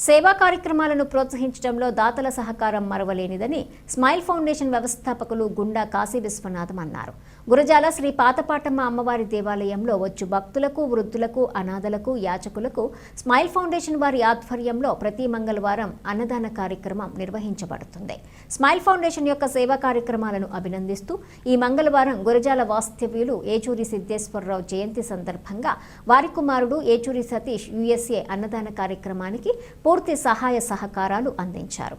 సేవా కార్యక్రమాలను ప్రోత్సహించడంలో దాతల సహకారం మరవలేనిదని స్మైల్ ఫౌండేషన్ వ్యవస్థాపకులు గుండా కాశీ విశ్వనాథం అన్నారు. గురజాల శ్రీ పాతపాటమ్మ అమ్మవారి దేవాలయంలో వచ్చు భక్తులకు, వృద్ధులకు, అనాథలకు, యాచకులకు స్మైల్ ఫౌండేషన్ వారి ఆధ్వర్యంలో ప్రతి మంగళవారం అన్నదాన కార్యక్రమం నిర్వహించబడుతుంది. స్మైల్ ఫౌండేషన్ యొక్క సేవా కార్యక్రమాలను అభినందిస్తూ ఈ మంగళవారం గురజాల వాస్తవ్యులు ఏచూరి సిద్ధేశ్వరరావు జయంతి సందర్భంగా వారి కుమారుడు ఏచూరి సతీష్ యుఎస్ఏ అన్నదాన కార్యక్రమానికి పూర్తి సహాయ సహకారాలు అందించారు.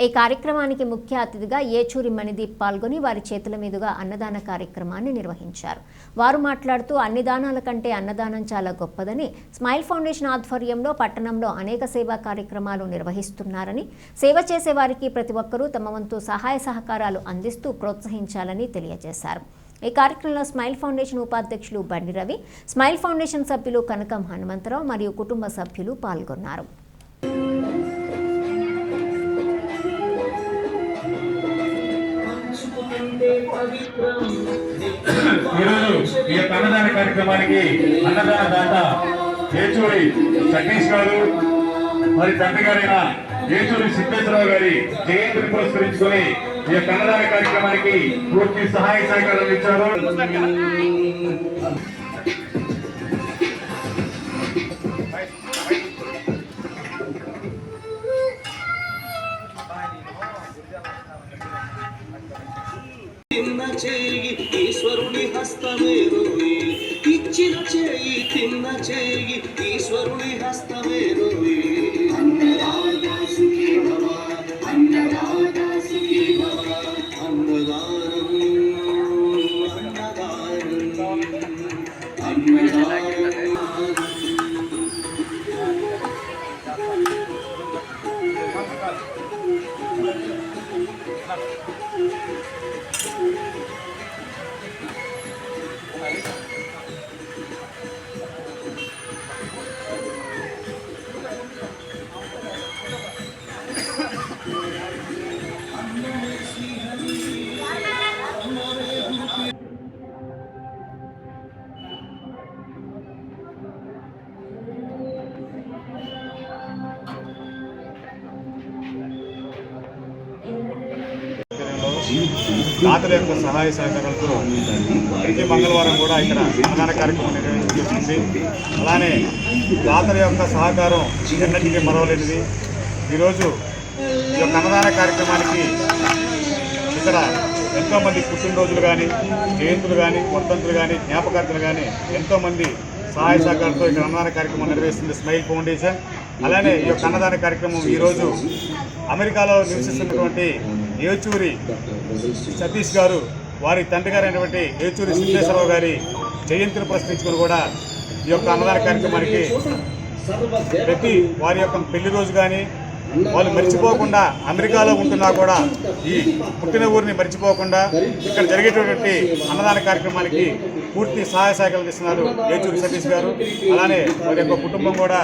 ఈ కార్యక్రమానికి ముఖ్య అతిథిగా ఏచూరి మణిదీప్ పాల్గొని వారి చేతుల మీదుగా అన్నదాన కార్యక్రమాన్ని నిర్వహించారు. వారు మాట్లాడుతూ అన్ని దానాల కంటే అన్నదానం చాలా గొప్పదని, స్మైల్ ఫౌండేషన్ ఆధ్వర్యంలో పట్టణంలో అనేక సేవా కార్యక్రమాలు నిర్వహిస్తున్నారని, సేవ చేసే వారికి ప్రతి ఒక్కరూ తమ వంతు సహాయ సహకారాలు అందిస్తూ ప్రోత్సహించాలని తెలియజేశారు. ఈ కార్యక్రమంలో స్మైల్ ఫౌండేషన్ ఉపాధ్యక్షులు బండి రవి, స్మైల్ ఫౌండేషన్ సభ్యులు కనకం హనుమంతరావు మరియు కుటుంబ సభ్యులు పాల్గొన్నారు. ఈరోజు ఈ అన్నదాన కార్యక్రమానికి అన్నదాన దాత ఏచూరి సతీష్ గారు మరి తండ్రి గారైన ఏచూరి సిద్ధేశ్వరరావు గారి జయంతిని పురస్కరించుకొని ఈ యొక్క అన్నదాన కార్యక్రమానికి పూర్తి సహాయ సహకారాలు ఇచ్చారు. ఈశ్వరుని హస్తమేరోయి ఇచ్చిన చేయి తిన్న చేయి ఈశ్వరుని హస్తమేరోయి అన్నదాతా సుఖీ భవ అన్నదాతా సుఖీ భవ అన్నదానం దాతల యొక్క సహాయ సహకారాలతో ప్రతి మంగళవారం కూడా ఇక్కడ అన్నదాన కార్యక్రమం నిర్వహించబడుతుంది. అలానే దాతల యొక్క సహకారం ఎన్నటికీ మరవలేనిది. ఈరోజు ఈ యొక్క అన్నదాన కార్యక్రమానికి ఇక్కడ ఎంతోమంది పుట్టినరోజులు కానీ, జయంతులు కానీ, వర్ధంతులు కానీ, జ్ఞాపకార్థులు కానీ ఎంతోమంది సహాయ సహకారంతో ఇక్కడ అన్నదాన కార్యక్రమం నిర్వహిస్తుంది స్మైల్ ఫౌండేషన్. అలానే ఈ యొక్క అన్నదాన కార్యక్రమం ఈరోజు అమెరికాలో నివసిస్తున్నటువంటి ఏచూరి సతీష్ గారు వారి తండ్రి గారైనటువంటి ఏచూరి సిద్ధేశ్వరరావు గారి జయంతిని పురస్కరించుకొని కూడా ఈ యొక్క అన్నదాన కార్యక్రమానికి ప్రతి వారి యొక్క పెళ్లి రోజు కానీ వాళ్ళు మర్చిపోకుండా అమెరికాలో ఉంటున్నా కూడా ఈ పుట్టిన ఊరిని మర్చిపోకుండా ఇక్కడ జరిగేటటువంటి అన్నదాన కార్యక్రమానికి పూర్తి సహాయ సహకారాలు ఇస్తున్నారు ఏచూరి సతీష్ గారు. అలానే వారి యొక్క కుటుంబం కూడా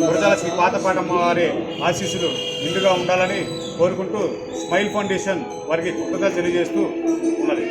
గురజాల శ్రీ పాతపాటమ్మ వారి ఆశీస్సులు నిండుగా ఉండాలని కోరుకుంటూ స్మైల్ ఫౌండేషన్ వారికి కృతజ్ఞతలు తెలియజేస్తూ ఉన్నది.